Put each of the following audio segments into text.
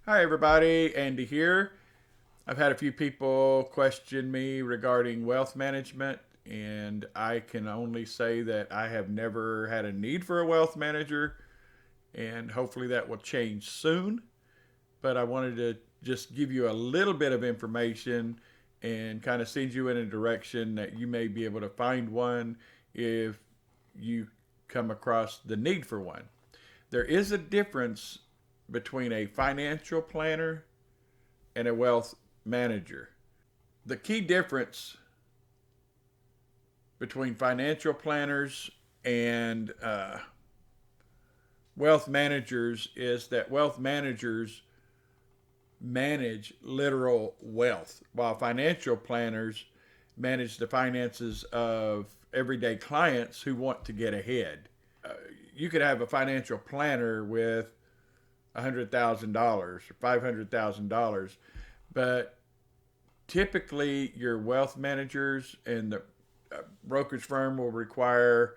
Hi everybody, Andy here. I've had a few people question me regarding wealth management, and I can only say that I have never had a need for a wealth manager, and hopefully that will change soon. But I wanted to just give you a little bit of information and kind of send you in a direction that you may be able to find one if you come across the need for one. There is a difference between a financial planner and a wealth manager. The key difference between financial planners and wealth managers is that wealth managers manage literal wealth, while financial planners manage the finances of everyday clients who want to get ahead. You could have a financial planner with $100,000 or $500,000, but typically your wealth managers and the brokerage firm will require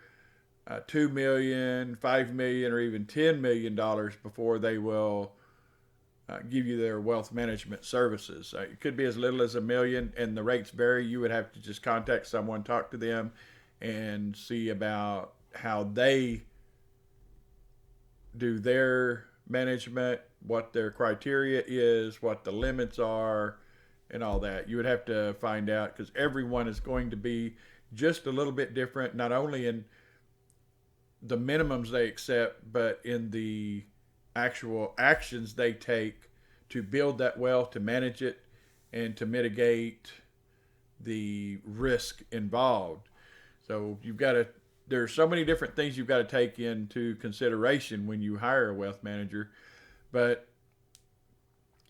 $2 million, $5 million, or even $10 million before they will give you their wealth management services. It could be as little as $1 million, and the rates vary. You would have to just contact someone, talk to them, and see about how they do their management, what their criteria is, what the limits are, and all that. You would have to find out because everyone is going to be just a little bit different, not only in the minimums they accept, but in the actual actions they take to build that wealth, to manage it, and to mitigate the risk involved. So there's so many different things you've got to take into consideration when you hire a wealth manager, but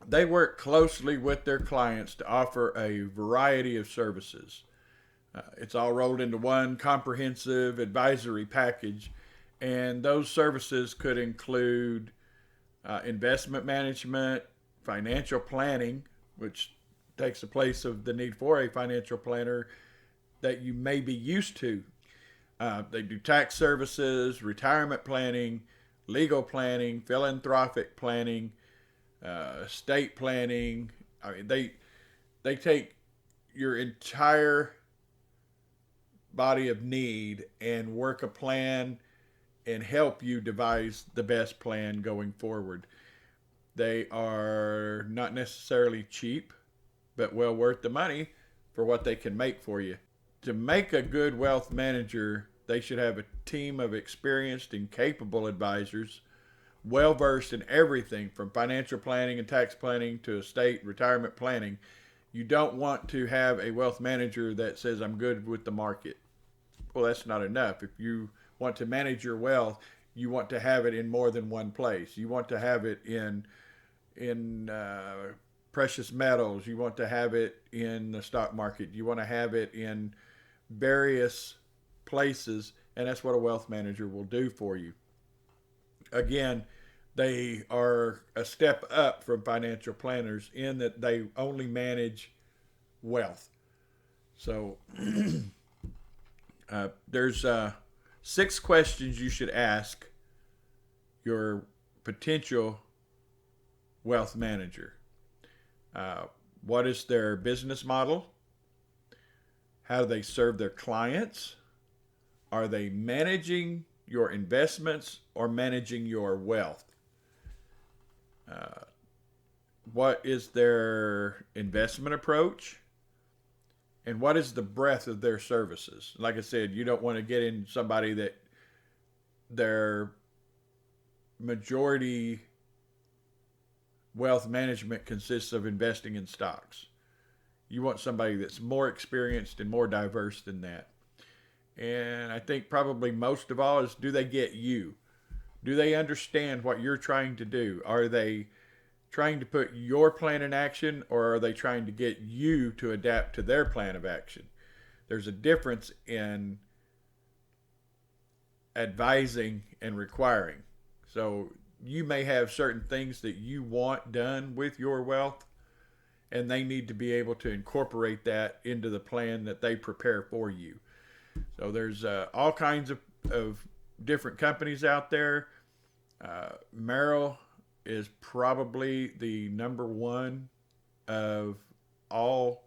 they work closely with their clients to offer a variety of services. It's all rolled into one comprehensive advisory package, and those services could include investment management, financial planning, which takes the place of the need for a financial planner that you may be used to. They do tax services, retirement planning, legal planning, philanthropic planning, estate planning. I mean, they take your entire body of need and work a plan and help you devise the best plan going forward. They are not necessarily cheap, but well worth the money for what they can make for you. To make a good wealth manager, they should have a team of experienced and capable advisors, well versed in everything from financial planning and tax planning to estate retirement planning. You don't want to have a wealth manager that says, I'm good with the market. Well, that's not enough. If you want to manage your wealth, you want to have it in more than one place. You want to have it in precious metals. You want to have it in the stock market. You want to have it in various places, and that's what a wealth manager will do for you. Again, they are a step up from financial planners in that they only manage wealth. So there's 6 questions you should ask your potential wealth manager. What is their business model? How do they serve their clients? Are they managing your investments or managing your wealth? What is their investment approach? And what is the breadth of their services? Like I said, you don't want to get in somebody that their majority wealth management consists of investing in stocks. You want somebody that's more experienced and more diverse than that. And I think probably most of all is, do they get you? Do they understand what you're trying to do? Are they trying to put your plan in action, or are they trying to get you to adapt to their plan of action? There's a difference in advising and requiring. So you may have certain things that you want done with your wealth, and they need to be able to incorporate that into the plan that they prepare for you. So there's all kinds of different companies out there. Merrill is probably the number one of all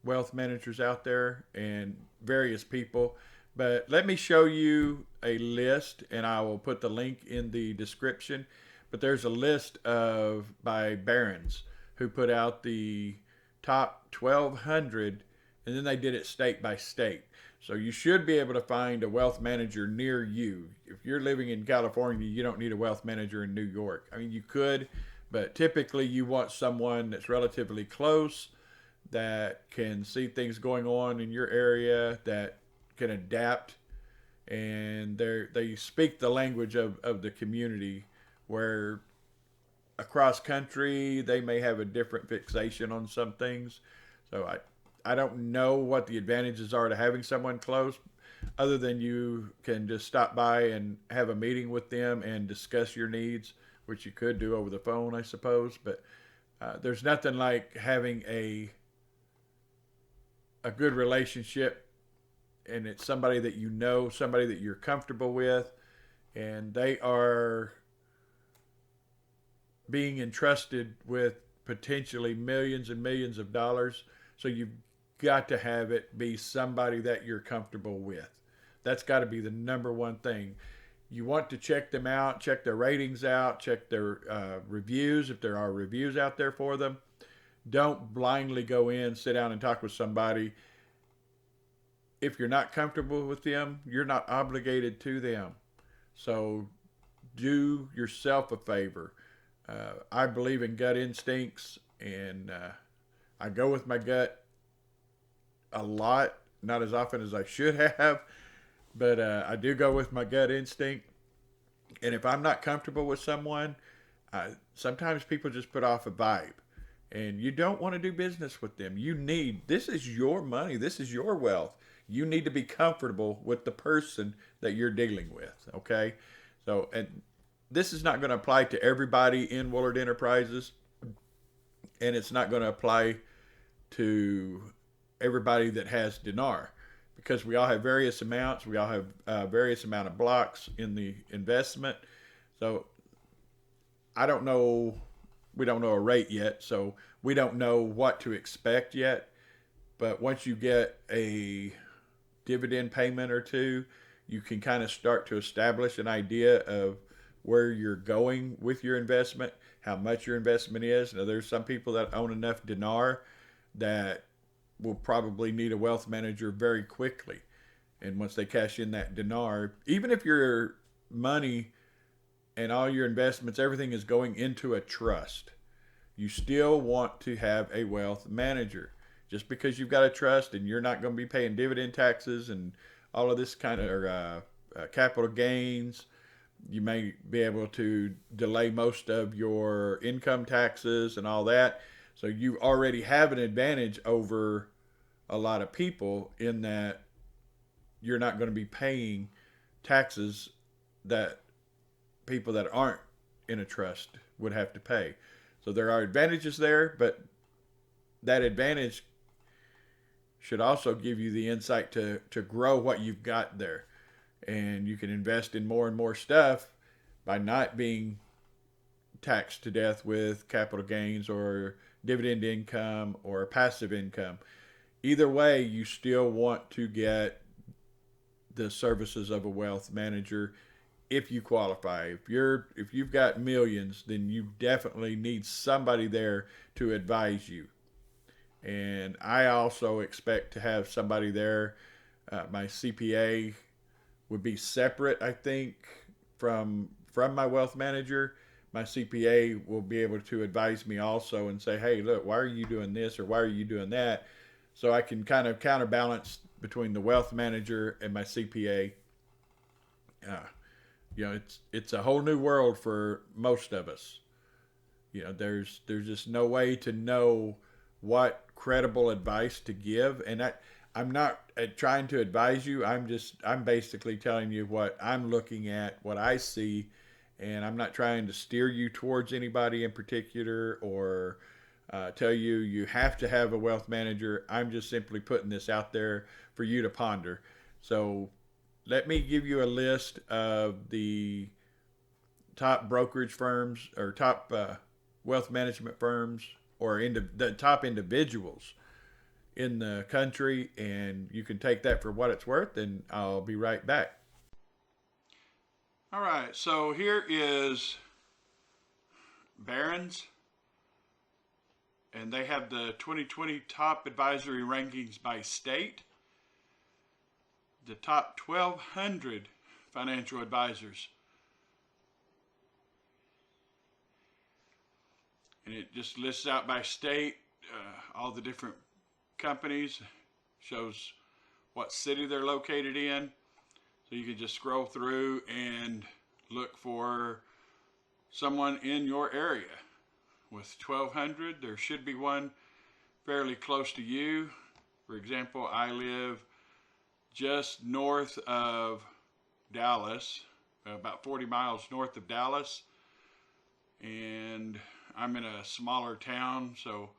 wealth managers out there and various people. But let me show you a list, and I will put the link in the description. But there's a list of by Barron's who put out the top 1,200, and then they did it state by state. So you should be able to find a wealth manager near you. If you're living in California, you don't need a wealth manager in New York. I mean, you could, but typically you want someone that's relatively close, that can see things going on in your area, that can adapt, and they speak the language of the community, where across country they may have a different fixation on some things. So I don't know what the advantages are to having someone close, other than you can just stop by and have a meeting with them and discuss your needs, which you could do over the phone, I suppose. But there's nothing like having a good relationship, and it's somebody that you know, somebody that you're comfortable with, and they are being entrusted with potentially millions and millions of dollars. So you've got to have it be somebody that you're comfortable with. That's got to be the number one thing. You want to check them out, check their ratings out, check their reviews if there are reviews out there for them. Don't blindly go in, sit down and talk with somebody. If you're not comfortable with them, you're not obligated to them. So do yourself a favor. I believe in gut instincts, and I go with my gut a lot, not as often as I should have, but I do go with my gut instinct. And if I'm not comfortable with someone, sometimes people just put off a vibe, and you don't want to do business with them. This is your money, this is your wealth. You need to be comfortable with the person that you're dealing with, okay? So, and this is not going to apply to everybody in Woolard Enterprises, and it's not going to apply to everybody that has dinar, because we all have various amounts. We all have various amount of blocks in the investment. So I don't know. We don't know a rate yet, so we don't know what to expect yet. But once you get a dividend payment or two, you can kind of start to establish an idea of where you're going with your investment, how much your investment is. Now, there's some people that own enough dinar that will probably need a wealth manager very quickly. And once they cash in that dinar, even if your money and all your investments, everything is going into a trust, you still want to have a wealth manager. Just because you've got a trust and you're not going to be paying dividend taxes and all of this kind of capital gains, you may be able to delay most of your income taxes and all that. So you already have an advantage over a lot of people, in that you're not going to be paying taxes that people that aren't in a trust would have to pay. So there are advantages there, but that advantage should also give you the insight to grow what you've got there. And you can invest in more and more stuff by not being taxed to death with capital gains or dividend income or passive income. Either way, you still want to get the services of a wealth manager if you qualify. If you've got millions, then you definitely need somebody there to advise you. And I also expect to have somebody there. My CPA would be separate, I think, from my wealth manager. My CPA will be able to advise me also and say, hey, look, why are you doing this or why are you doing that? So I can kind of counterbalance between the wealth manager and my CPA. It's a whole new world for most of us. There's just no way to know what credible advice to give, and I'm not trying to advise you. I'm basically telling you what I'm looking at, what I see, and I'm not trying to steer you towards anybody in particular or tell you have to have a wealth manager. I'm just simply putting this out there for you to ponder. So let me give you a list of the top brokerage firms or top wealth management firms or the top individuals in the country, and you can take that for what it's worth, and I'll be right back. All right, so here is Barron's, and they have the 2020 top advisory rankings by state. The top 1,200 financial advisors. And it just lists out by state all the different companies, shows what city they're located in. So you can just scroll through and look for someone in your area. With 1,200, there should be one fairly close to you. For example, I live just north of Dallas, about 40 miles north of Dallas, and I'm in a smaller town, so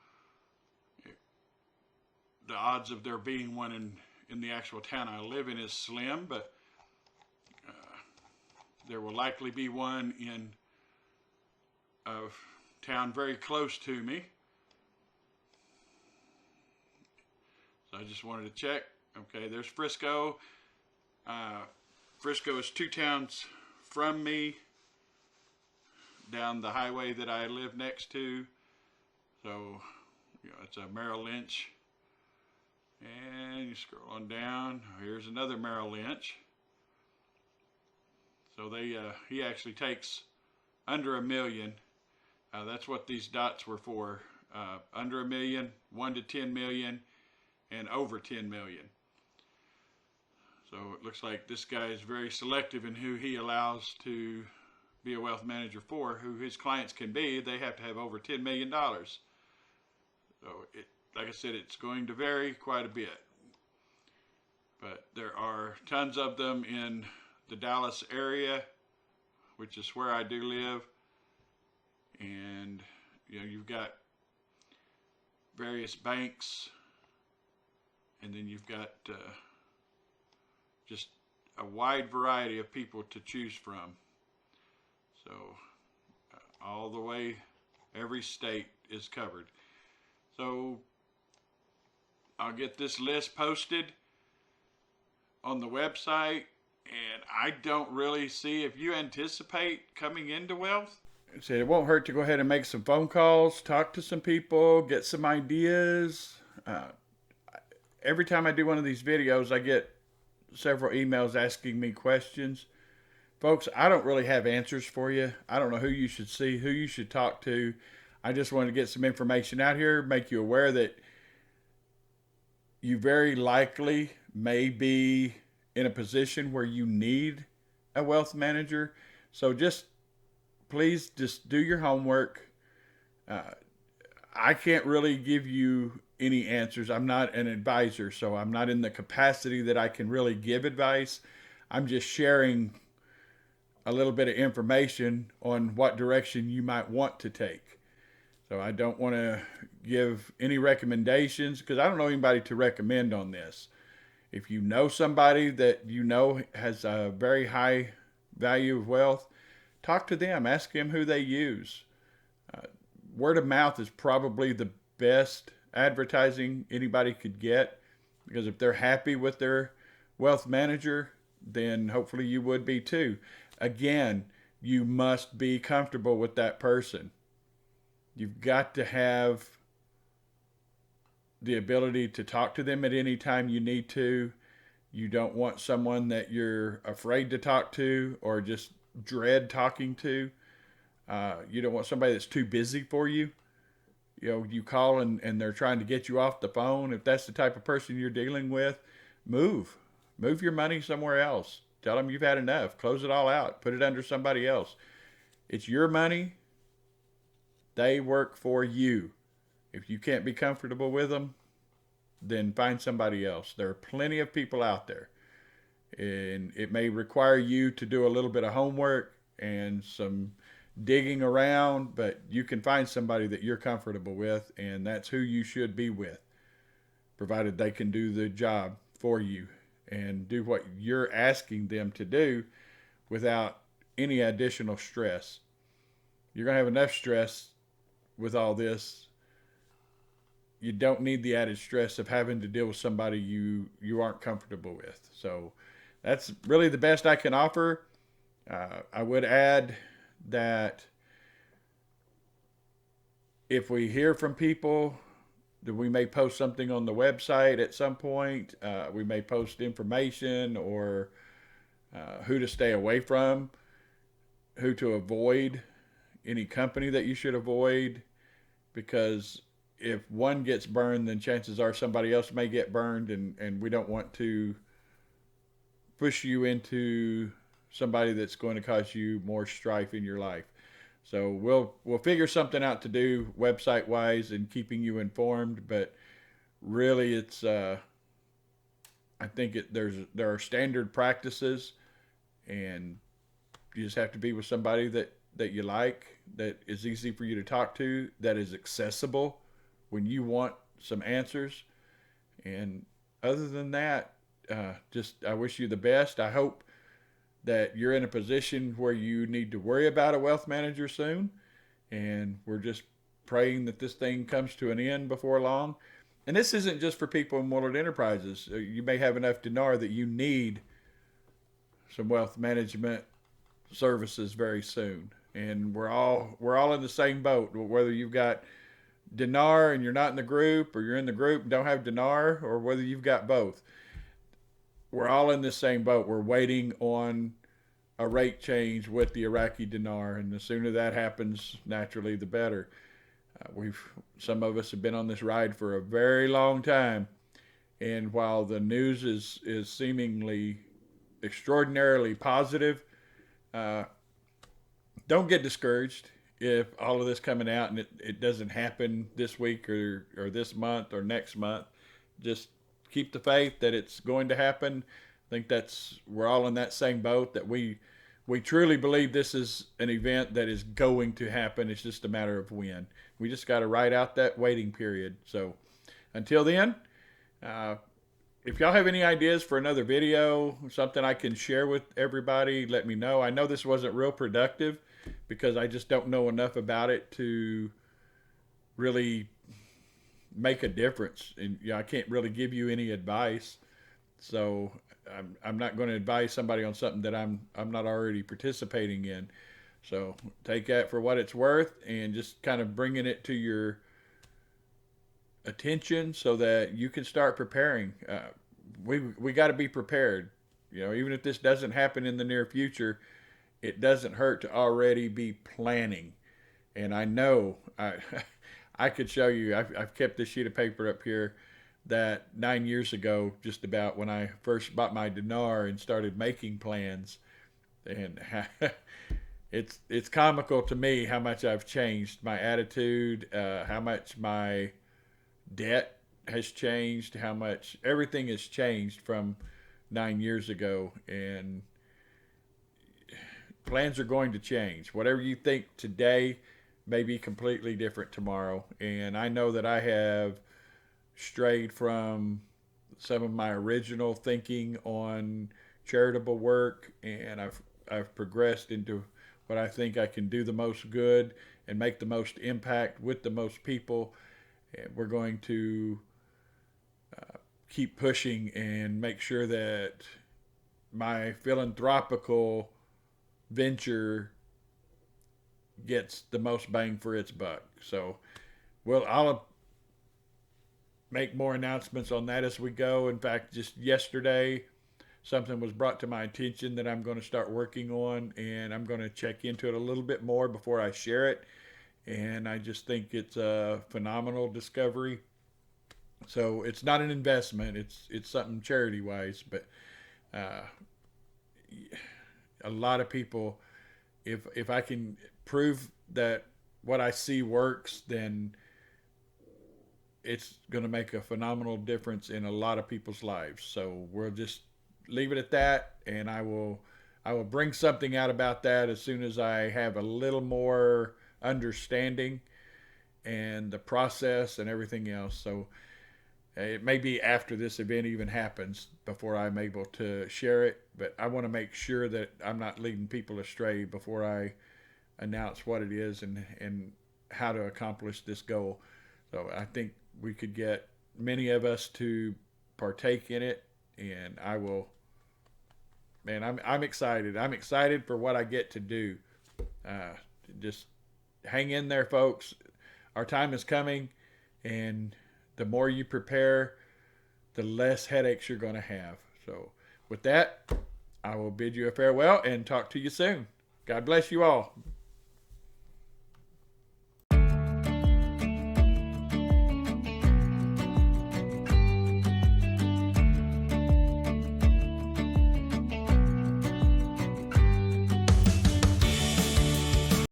the odds of there being one in the actual town I live in is slim, but there will likely be one in a town very close to me. So I just wanted to check. Okay, there's Frisco. Frisco is 2 towns from me down the highway that I live next to. So, it's a Merrill Lynch. And you scroll on down. Here's another Merrill Lynch. So he actually takes under $1 million. That's what these dots were for. Under $1 million, 1 to 10 million, and over 10 million. So it looks like this guy is very selective in who he allows to be a wealth manager for. Who his clients can be, they have to have over $10 million. So like I said, it's going to vary quite a bit. But there are tons of them in the Dallas area, which is where I do live. And you've got various banks, and then you've got just a wide variety of people to choose from. So all the way, every state is covered. So I'll get this list posted on the website, and I don't really see, if you anticipate coming into wealth, so it won't hurt to go ahead and make some phone calls, talk to some people, get some ideas. Every time I do one of these videos, I get several emails asking me questions. Folks, I don't really have answers for you. I don't know who you should see, who you should talk to. I just want to get some information out here, make you aware that you very likely may be in a position where you need a wealth manager. So please just do your homework. I can't really give you any answers. I'm not an advisor, so I'm not in the capacity that I can really give advice. I'm just sharing a little bit of information on what direction you might want to take. So I don't want to give any recommendations because I don't know anybody to recommend on this. If you know somebody that has a very high value of wealth, talk to them, ask them who they use. Word of mouth is probably the best advertising anybody could get, because if they're happy with their wealth manager, then hopefully you would be too. Again, you must be comfortable with that person. You've got to have the ability to talk to them at any time you need to. You don't want someone that you're afraid to talk to or just dread talking to. You don't want somebody that's too busy for you. You call and they're trying to get you off the phone. If that's the type of person you're dealing with, move your money somewhere else. Tell them you've had enough. Close it all out. Put it under somebody else. It's your money. They work for you. If you can't be comfortable with them, then find somebody else. There are plenty of people out there. And it may require you to do a little bit of homework and some digging around, but you can find somebody that you're comfortable with, and that's who you should be with, provided they can do the job for you and do what you're asking them to do without any additional stress. You're going to have enough stress with all this. You don't need the added stress of having to deal with somebody you aren't comfortable with. So that's really the best I can offer. I would add that if we hear from people, that we may post something on the website at some point. We may post information or who to stay away from, who to avoid, any company that you should avoid, because if one gets burned, then chances are somebody else may get burned, and we don't want to push you into somebody that's going to cause you more strife in your life. So we'll figure something out to do website wise and keeping you informed, but really it's I think there are standard practices, and you just have to be with somebody that you like, that is easy for you to talk to, that is accessible when you want some answers. And other than that, just I wish you the best. I hope that you're in a position where you need to worry about a wealth manager soon, and we're just praying that this thing comes to an end before long. And this isn't just for people in Willard Enterprises. You may have enough dinar that you need some wealth management services very soon, and we're all in the same boat. Whether you've got dinar and you're not in the group, or you're in the group and don't have dinar, or whether you've got both, we're all in the same boat. We're waiting on a rate change with the Iraqi dinar, and the sooner that happens, naturally, the better. Some of us have been on this ride for a very long time, and while the news is seemingly extraordinarily positive, uh, don't get discouraged if all of this coming out and it doesn't happen this week or this month or next month. Just keep the faith that it's going to happen. I think we're all in that same boat, that we truly believe this is an event that is going to happen. It's just a matter of when. We just got to ride out that waiting period. So until then, if y'all have any ideas for another video, something I can share with everybody, let me know. I know this wasn't real productive because I just don't know enough about it to really make a difference. And I can't really give you any advice. So I'm not going to advise somebody on something that I'm not already participating in. So take that for what it's worth, and just kind of bringing it to your attention so that you can start preparing. We got to be prepared. Even if this doesn't happen in the near future, it doesn't hurt to already be planning. And I know I could show you. I've kept this sheet of paper up here that 9 years ago, just about when I first bought my dinar and started making plans, and it's comical to me how much I've changed my attitude, how much my debt has changed, how much everything has changed from 9 years ago. And plans are going to change. Whatever you think today may be completely different tomorrow. And I know that I have strayed from some of my original thinking on charitable work, and I've progressed into what I think I can do the most good and make the most impact with the most people. And we're going to keep pushing and make sure that my philanthropical venture gets the most bang for its buck. So I'll make more announcements on that as we go. In fact, just yesterday, something was brought to my attention that I'm going to start working on, and I'm going to check into it a little bit more before I share it. And I just think it's a phenomenal discovery. So it's not an investment; it's something charity wise. But uh, a lot of people, if I can prove that what I see works, then it's going to make a phenomenal difference in a lot of people's lives. So we'll just leave it at that, and I will bring something out about that as soon as I have a little more understanding and the process and everything else. So It may be after this event even happens before I'm able to share it, but I want to make sure that I'm not leading people astray before I announce what it is and how to accomplish this goal. So I think we could get many of us to partake in it, and I will. Man, I'm excited. I'm excited for what I get to do. Uh, just hang in there, folks. Our time is coming, and the more you prepare, the less headaches you're going to have. So, with that, I will bid you a farewell and talk to you soon. God bless you all.